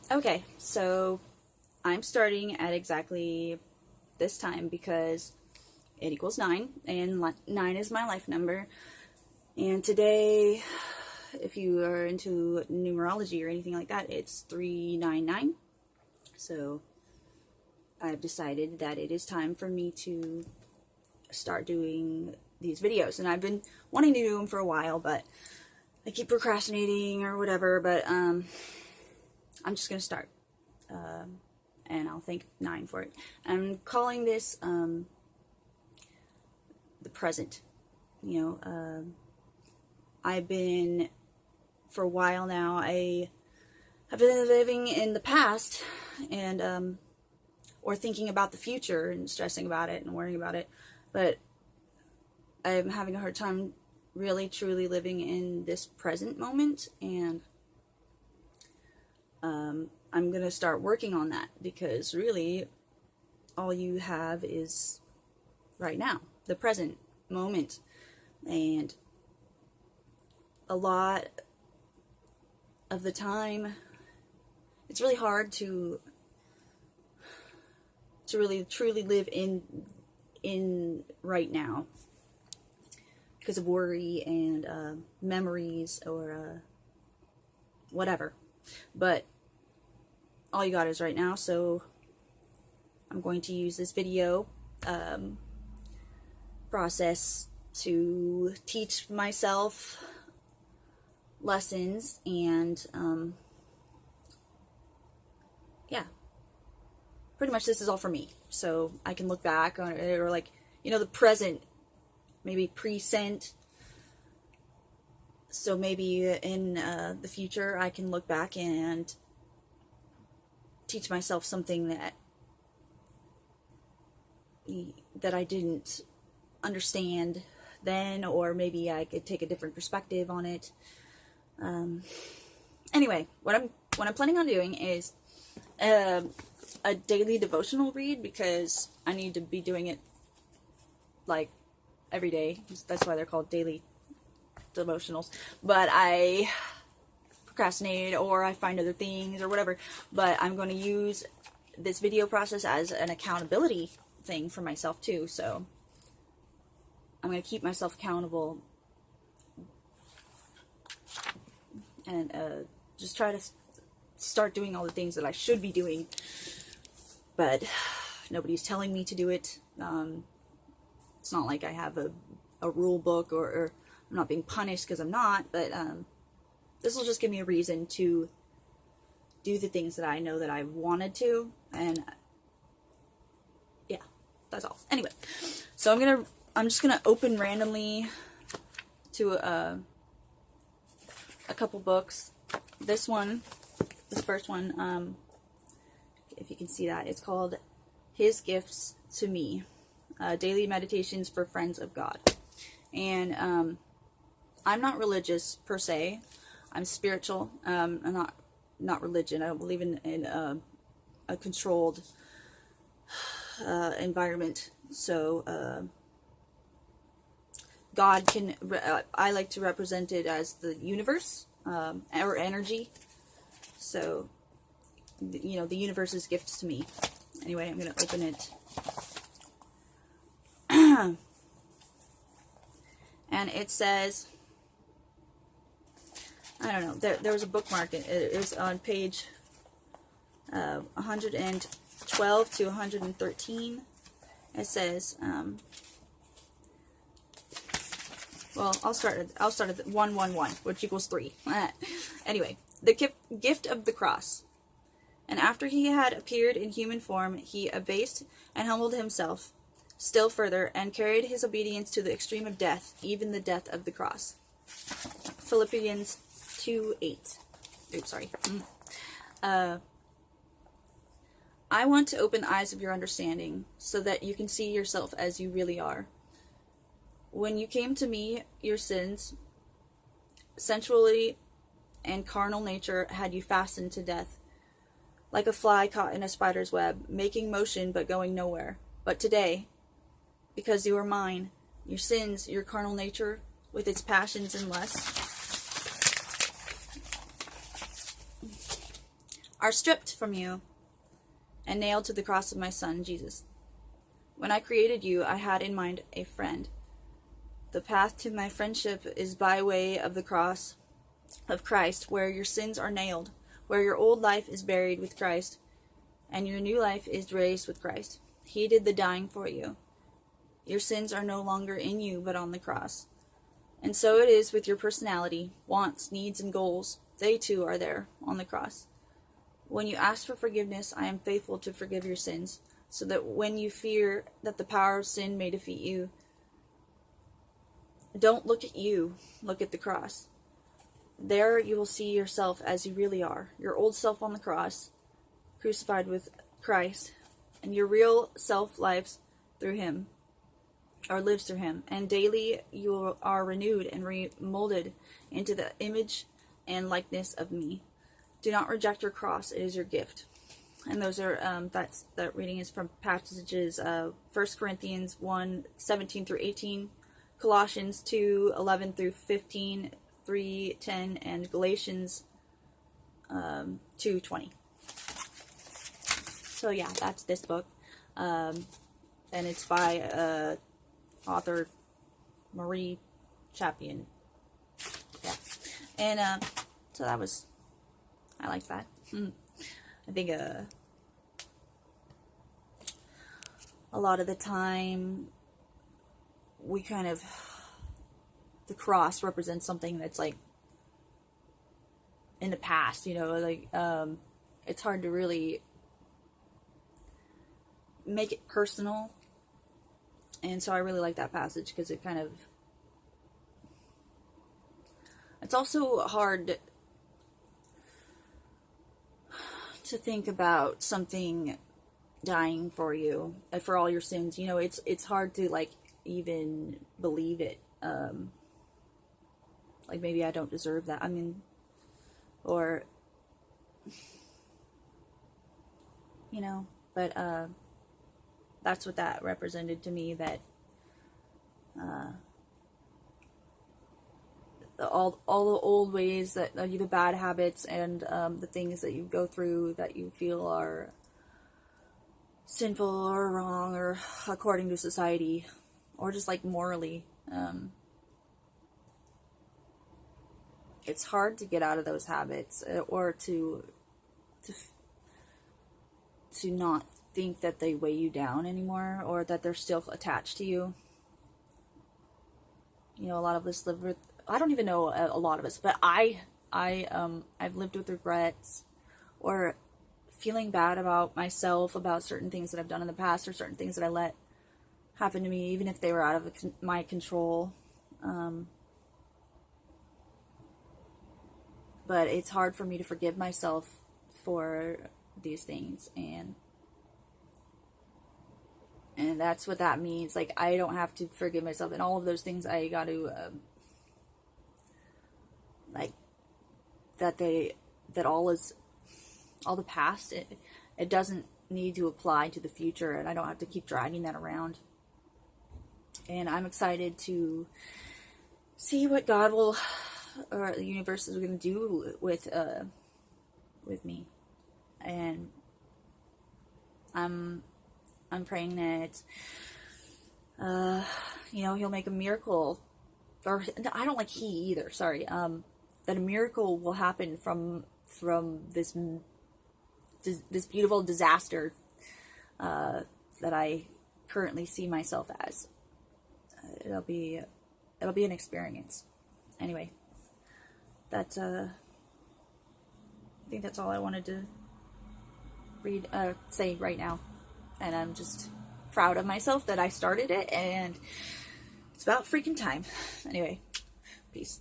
Okay, so I'm starting at exactly this time because it equals 9, and 9 is my life number. And today, if you are into numerology or anything like that, it's 399. So I've decided that it is time for me to start doing these videos. And I've been wanting to do them for a while, but I keep procrastinating or whatever, but I'm just going to start. And I'll thank 9 for it. I'm calling this the present. I've been, for a while now, I have been living in the past and or thinking about the future and stressing about it and worrying about it, but I'm having a hard time really truly living in this present moment, and I'm gonna start working on that, because really all you have is right now, the present moment. And a lot of the time it's really hard to really truly live in right now because of worry and memories or whatever. But all you got is right now, so I'm going to use this video process to teach myself lessons, and yeah, pretty much this is all for me, so I can look back on it, or like, the present, maybe present, so maybe in the future I can look back and teach myself something that I didn't understand then, or maybe I could take a different perspective on it. Anyway, what I'm planning on doing is a daily devotional read, because I need to be doing it like every day. That's why they're called daily devotionals. But I procrastinate, or I find other things or whatever. But I'm going to use this video process as an accountability thing for myself too. So I'm going to keep myself accountable and just try to start doing all the things that I should be doing, but nobody's telling me to do it. It's not like I have a rule book, or I'm not being punished because I'm not, but this will just give me a reason to do the things that I know that I wanted to, and yeah, that's all. Anyway, so I'm just gonna open randomly to a couple books. This first one, if you can see that, it's called His Gifts to Me, Daily Meditations for Friends of God. And I'm not religious per se. I'm spiritual. I'm not religion. I don't believe in a controlled environment. So God I like to represent it as the universe, or energy. So, the universe's gifts to me. Anyway, I'm going to open it. And it says, I don't know, there was a bookmark. It was on page 112 to 113. It says, well, I'll start at 111, which equals 3. Anyway, the gift of the cross. And after he had appeared in human form, he abased and humbled himself still further, and carried his obedience to the extreme of death, even the death of the cross. Philippians 2:8. Oops, sorry. I want to open the eyes of your understanding, so that you can see yourself as you really are. When you came to me, your sins, sensuality, and carnal nature had you fastened to death, like a fly caught in a spider's web, making motion but going nowhere. But today, because you are mine, your sins, your carnal nature, with its passions and lusts, are stripped from you and nailed to the cross of my Son, Jesus. When I created you, I had in mind a friend. The path to my friendship is by way of the cross of Christ, where your sins are nailed, where your old life is buried with Christ, and your new life is raised with Christ. He did the dying for you. Your sins are no longer in you, but on the cross. And so it is with your personality, wants, needs, and goals. They too are there on the cross. When you ask for forgiveness, I am faithful to forgive your sins, so that when you fear that the power of sin may defeat you, don't look at you, look at the cross. There you will see yourself as you really are, your old self on the cross, crucified with Christ, and your real self lives through him, or lives through him, and daily you are renewed and remolded into the image and likeness of me. Do not reject your cross, it is your gift. And those are, that reading is from passages, 1 Corinthians 1:17 through 18, Colossians 2:11 through 15, 3:10, and Galatians 2:20. So yeah, that's this book. And it's by author Marie Chapian. Yeah. And so that was, I like that. I think a lot of the time we kind of, the cross represents something that's like in the past, you know, like it's hard to really make it personal. And so I really like that passage because it kind of, it's also hard to think about something dying for you, for all your sins. You know, it's hard to like even believe it. Like maybe I don't deserve that. I mean, or, you know, but that's what that represented to me, that all the old ways, that the bad habits and the things that you go through that you feel are sinful or wrong or according to society or just like morally, it's hard to get out of those habits, or to not think that they weigh you down anymore, or that they're still attached to you. You know, a lot of us live with, I don't even know a lot of us, but I've lived with regrets, or feeling bad about myself, about certain things that I've done in the past, or certain things that I let happen to me, even if they were out of my control. But it's hard for me to forgive myself for these things, and that's what that means. Like, I don't have to forgive myself, and all of those things I got to, like, that all the past, it doesn't need to apply to the future, and I don't have to keep dragging that around. And I'm excited to see what God will, or the universe is going to do with me. And I'm praying that, you know, he'll make a miracle, or I don't like he either, sorry, that a miracle will happen from this beautiful disaster, that I currently see myself as. It'll be an experience. Anyway, that's, I think that's all I wanted to say right now. And I'm just proud of myself that I started it, and it's about freaking time. Anyway, peace.